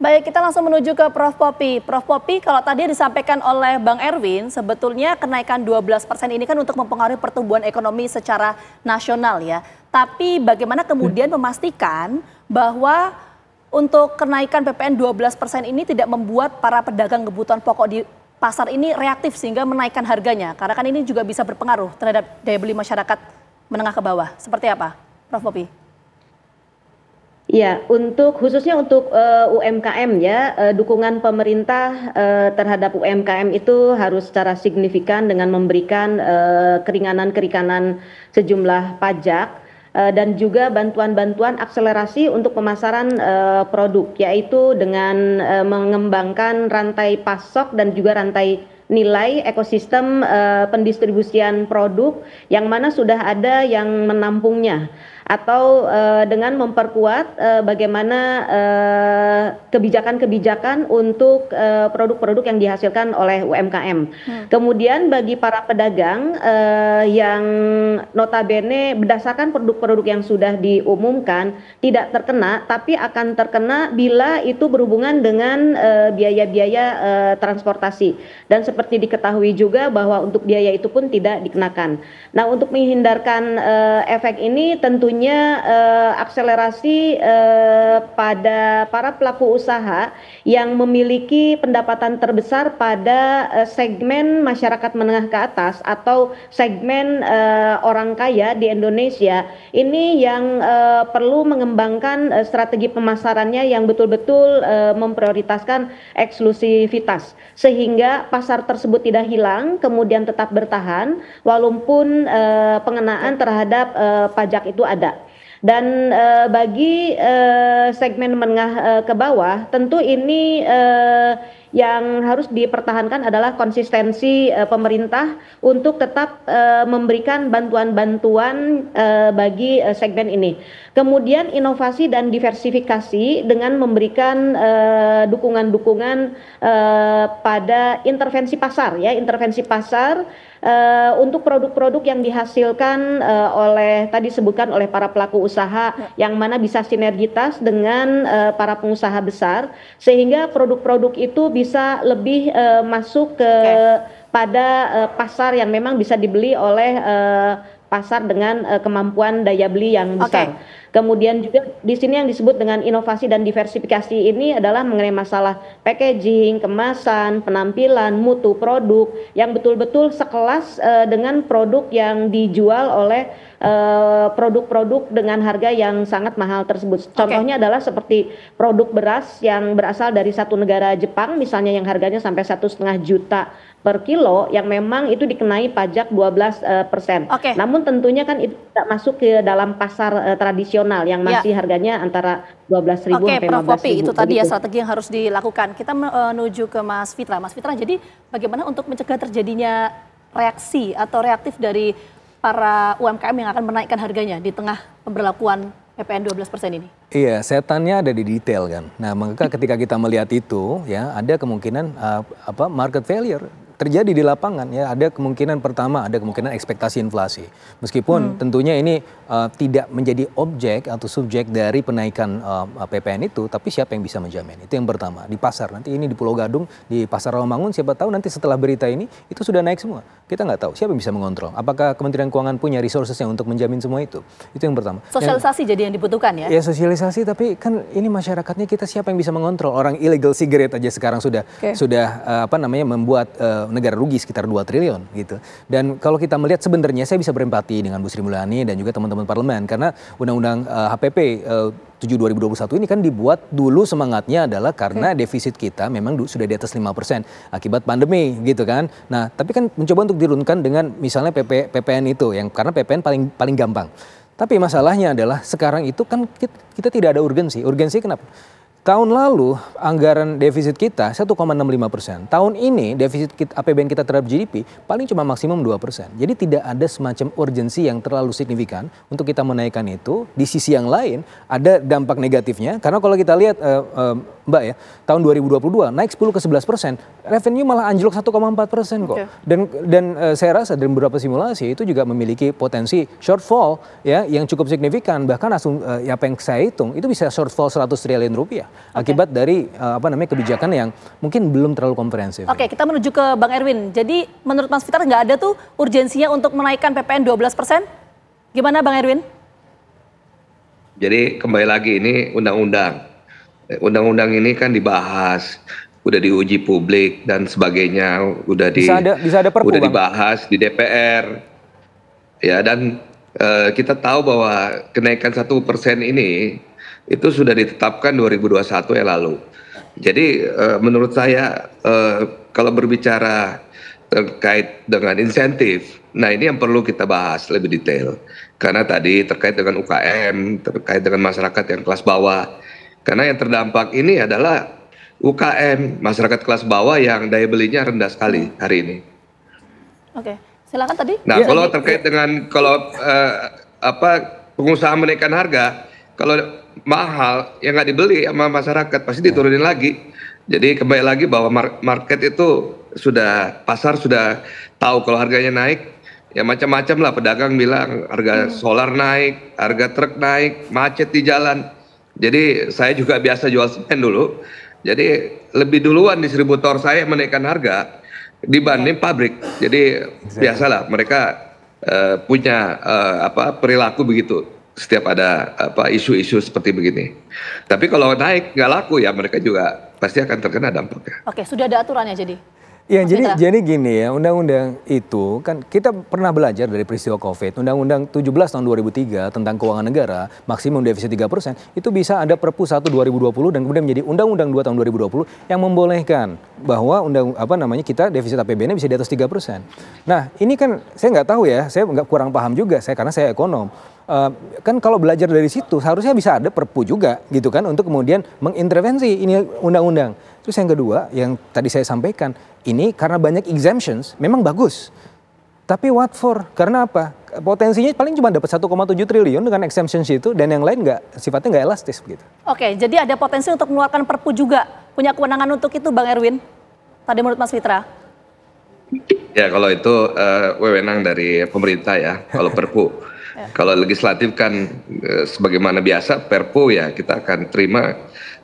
Baik, kita langsung menuju ke Prof. Popi. Prof. Popi, kalau tadi disampaikan oleh Bang Erwin, sebetulnya kenaikan 12% ini kan untuk mempengaruhi pertumbuhan ekonomi secara nasional ya. Tapi bagaimana kemudian memastikan bahwa untuk kenaikan PPN 12% ini tidak membuat para pedagang kebutuhan pokok di pasar ini reaktif sehingga menaikkan harganya? Karena kan ini juga bisa berpengaruh terhadap daya beli masyarakat menengah ke bawah. Seperti apa, Prof. Popi? Ya, khususnya untuk UMKM ya, dukungan pemerintah terhadap UMKM itu harus secara signifikan dengan memberikan keringanan-keringanan sejumlah pajak dan juga bantuan-bantuan akselerasi untuk pemasaran produk, yaitu dengan mengembangkan rantai pasok dan juga rantai nilai ekosistem pendistribusian produk yang mana sudah ada yang menampungnya, atau dengan memperkuat bagaimana kebijakan-kebijakan untuk produk-produk yang dihasilkan oleh UMKM. Kemudian bagi para pedagang yang notabene berdasarkan produk-produk yang sudah diumumkan tidak terkena, tapi akan terkena bila itu berhubungan dengan biaya-biaya transportasi. Dan seperti diketahui juga bahwa untuk biaya itu pun tidak dikenakan. Nah, untuk menghindarkan efek ini tentunya akselerasi pada para pelaku usaha yang memiliki pendapatan terbesar pada segmen masyarakat menengah ke atas atau segmen orang kaya di Indonesia. Ini yang perlu mengembangkan strategi pemasarannya yang betul-betul memprioritaskan eksklusivitas sehingga pasar tersebut tidak hilang, kemudian tetap bertahan walaupun pengenaan terhadap pajak itu ada. Dan bagi segmen menengah ke bawah tentu ini yang harus dipertahankan adalah konsistensi pemerintah untuk tetap memberikan bantuan-bantuan bagi segmen ini. Kemudian inovasi dan diversifikasi dengan memberikan dukungan-dukungan pada intervensi pasar ya, intervensi pasar untuk produk-produk yang dihasilkan oleh tadi sebutkan oleh para pelaku usaha yang mana bisa sinergitas dengan para pengusaha besar sehingga produk-produk itu bisa lebih masuk pada pasar yang memang bisa dibeli oleh pasar dengan kemampuan daya beli yang besar. Kemudian juga di sini yang disebut dengan inovasi dan diversifikasi ini adalah mengenai masalah packaging, kemasan, penampilan, mutu produk yang betul-betul sekelas dengan produk yang dijual oleh produk-produk dengan harga yang sangat mahal tersebut. Contohnya adalah seperti produk beras yang berasal dari satu negara Jepang misalnya yang harganya sampai 1,5 juta per kilo yang memang itu dikenai pajak 12%. Namun tentunya kan itu tidak masuk ke dalam pasar tradisional yang masih harganya antara 12.000 sampai 15.000. Prof. Popi, itu tadi ya strategi yang harus dilakukan. Kita menuju ke Mas Fitra. Mas Fitra, jadi bagaimana untuk mencegah terjadinya reaksi atau reaktif dari para UMKM yang akan menaikkan harganya di tengah pemberlakuan PPN 12% ini? Iya, setannya ada di detail kan. Nah, maka ketika kita melihat itu ya ada kemungkinan market failure terjadi di lapangan ya. Ada kemungkinan pertama, ada kemungkinan ekspektasi inflasi. Meskipun tentunya ini tidak menjadi objek atau subjek dari penaikan PPN itu, tapi siapa yang bisa menjamin? Itu yang pertama. Di pasar nanti ini di Pulau Gadung, di Pasar Rawamangun, siapa tahu nanti setelah berita ini itu sudah naik semua. Kita nggak tahu siapa yang bisa mengontrol. Apakah Kementerian Keuangan punya resourcesnya untuk menjamin semua itu? Itu yang pertama. Sosialisasi jadi yang dibutuhkan ya? Ya sosialisasi, tapi kan ini masyarakatnya kita siapa yang bisa mengontrol? Orang illegal cigarette aja sekarang sudah membuat negara rugi sekitar 2 triliun gitu. Dan kalau kita melihat sebenarnya saya bisa berempati dengan Bu Sri Mulyani dan juga teman-teman parlemen karena Undang-Undang HPP 7 2021 ini kan dibuat dulu semangatnya adalah karena defisit kita memang sudah di atas 5% akibat pandemi gitu kan. Nah, tapi kan mencoba untuk dirunkan dengan misalnya PPN itu yang karena PPN paling gampang. Tapi masalahnya adalah sekarang itu kan kita tidak ada urgensi. Urgensi kenapa? Tahun lalu anggaran defisit kita 1,65%. Tahun ini defisit APBN kita terhadap GDP paling cuma maksimum 2%. Jadi tidak ada semacam urgensi yang terlalu signifikan untuk kita menaikkan itu. Di sisi yang lain ada dampak negatifnya karena kalau kita lihat Mbak ya, tahun 2022 naik 10 ke 11%, revenue malah anjlok 1,4% kok. Dan saya rasa dari beberapa simulasi itu juga memiliki potensi shortfall ya yang cukup signifikan. Bahkan apa yang saya hitung itu bisa shortfall 100 triliun rupiah akibat dari kebijakan yang mungkin belum terlalu komprehensif. Oke, kita menuju ke Bang Erwin. Jadi menurut Mas Fitar nggak ada tuh urgensinya untuk menaikkan PPN 12%? Gimana Bang Erwin? Jadi kembali lagi ini undang-undang. Undang-undang ini kan dibahas, udah diuji publik dan sebagainya, bisa ada perpu, udah dibahas di DPR. Ya, dan kita tahu bahwa kenaikan 1% ini itu sudah ditetapkan 2021 yang lalu. Jadi menurut saya kalau berbicara terkait dengan insentif, nah ini yang perlu kita bahas lebih detail. Karena tadi terkait dengan UKM, terkait dengan masyarakat yang kelas bawah. Karena yang terdampak ini adalah UKM, masyarakat kelas bawah yang daya belinya rendah sekali hari ini. Oke, silakan tadi. Nah, kalau terkait dengan pengusaha menaikkan harga, kalau mahal yang nggak dibeli sama masyarakat pasti diturunin lagi. Jadi kembali lagi bahwa market itu pasar sudah tahu kalau harganya naik, ya macam-macam lah, pedagang bilang harga solar naik, harga truk naik, macet di jalan. Jadi saya juga biasa jual semen dulu. Jadi lebih duluan distributor saya menaikkan harga dibanding pabrik. Jadi biasalah mereka punya perilaku begitu setiap ada isu-isu seperti begini. Tapi kalau naik nggak laku ya mereka juga pasti akan terkena dampaknya. Oke, sudah ada aturannya jadi. Ya, jadi gini ya, undang-undang itu kan kita pernah belajar dari peristiwa COVID. Undang-undang 17 tahun 2003 tentang keuangan negara, maksimum defisit 3%, itu bisa ada Perpu 1 2020 dan kemudian menjadi Undang-Undang 2 tahun 2020 yang membolehkan bahwa kita defisit APBN bisa di atas 3%. Nah, ini kan saya nggak tahu ya, saya nggak kurang paham juga karena saya ekonom. Kan kalau belajar dari situ seharusnya bisa ada Perpu juga gitu kan untuk kemudian mengintervensi ini undang-undang. Terus yang kedua yang tadi saya sampaikan, ini karena banyak exemptions memang bagus. Tapi what for? Karena apa? Potensinya paling cuma dapat 1,7 triliun dengan exemptions itu dan yang lain sifatnya nggak elastis begitu. Oke, jadi ada potensi untuk mengeluarkan Perpu juga. Punya kewenangan untuk itu Bang Erwin? Tadi menurut Mas Fitra. Ya kalau itu wewenang dari pemerintah ya, kalau Perpu. Kalau legislatif kan sebagaimana biasa Perpu ya kita akan terima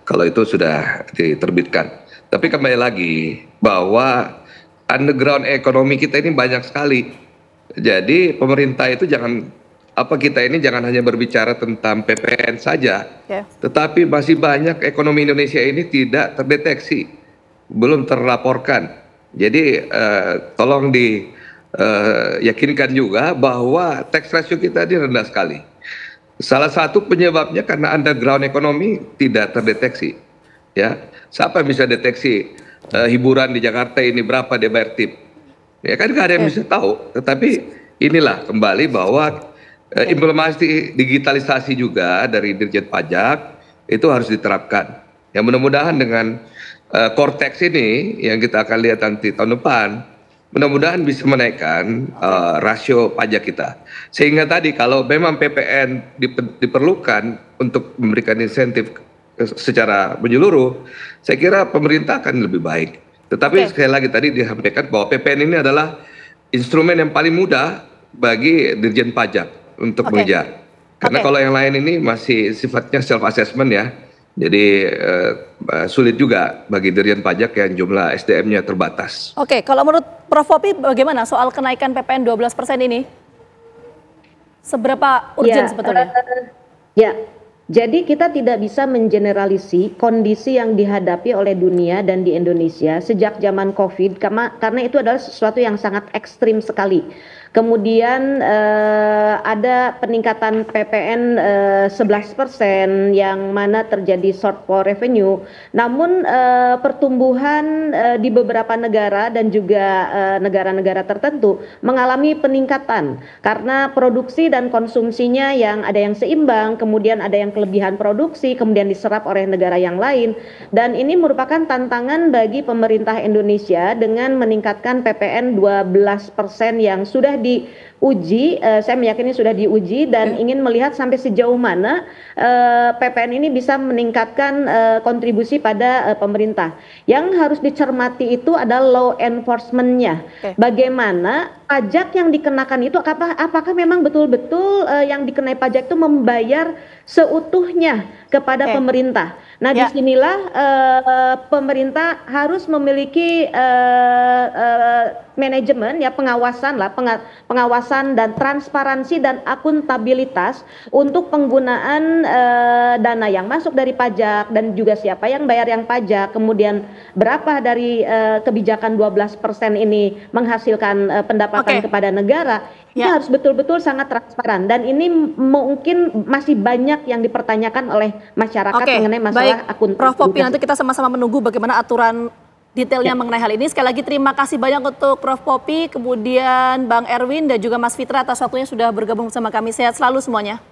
kalau itu sudah diterbitkan. Tapi kembali lagi bahwa underground ekonomi kita ini banyak sekali. Jadi pemerintah itu kita jangan hanya berbicara tentang PPN saja, tetapi masih banyak ekonomi Indonesia ini tidak terdeteksi, belum terlaporkan. Jadi tolong yakinkan juga bahwa tax ratio kita ini rendah sekali. Salah satu penyebabnya karena underground ekonomi tidak terdeteksi. Ya, siapa yang bisa deteksi hiburan di Jakarta ini berapa dia bayar tip? Ya kan nggak ada yang bisa tahu. Tetapi inilah kembali bahwa implementasi digitalisasi juga dari Dirjen Pajak itu harus diterapkan. Ya mudah-mudahan dengan Cortex ini yang kita akan lihat nanti tahun depan, mudah-mudahan bisa menaikkan rasio pajak kita. Sehingga tadi kalau memang PPN diperlukan untuk memberikan insentif secara menyeluruh, saya kira pemerintah akan lebih baik. Tetapi sekali lagi tadi disampaikan bahwa PPN ini adalah instrumen yang paling mudah bagi Dirjen Pajak untuk mengejar. Karena kalau yang lain ini masih sifatnya self assessment ya. Jadi sulit juga bagi Dirjen Pajak yang jumlah SDM-nya terbatas. Oke, kalau menurut Prof. Popi bagaimana soal kenaikan PPN 12% ini? Seberapa urgent sebetulnya? Jadi kita tidak bisa mengeneralisasi kondisi yang dihadapi oleh dunia dan di Indonesia sejak zaman COVID karena itu adalah sesuatu yang sangat ekstrim sekali. Kemudian ada peningkatan PPN 11% yang mana terjadi shortfall revenue. Namun pertumbuhan di beberapa negara dan juga negara-negara tertentu mengalami peningkatan karena produksi dan konsumsinya yang ada yang seimbang, kemudian ada yang kelebihan produksi, kemudian diserap oleh negara yang lain. Dan ini merupakan tantangan bagi pemerintah Indonesia dengan meningkatkan PPN 12% yang sudah diuji, saya meyakini sudah diuji dan ingin melihat sampai sejauh mana PPN ini bisa meningkatkan kontribusi pada pemerintah. Yang harus dicermati itu adalah law enforcement-nya. Bagaimana pajak yang dikenakan itu apakah memang betul-betul yang dikenai pajak itu membayar seutuhnya kepada pemerintah. Nah, disinilah pemerintah harus memiliki manajemen ya, pengawasan dan transparansi dan akuntabilitas untuk penggunaan dana yang masuk dari pajak dan juga siapa yang bayar yang pajak, kemudian berapa dari kebijakan 12% ini menghasilkan pendapatan kepada negara. Ini harus betul-betul sangat transparan dan ini mungkin masih banyak yang dipertanyakan oleh masyarakat mengenai masalah akuntabilitas. Prof Poppy, nanti kita sama-sama menunggu bagaimana aturan detailnya mengenai hal ini. Sekali lagi terima kasih banyak untuk Prof Poppy, kemudian Bang Erwin dan juga Mas Fitra atas waktunya sudah bergabung bersama kami. Sehat selalu semuanya.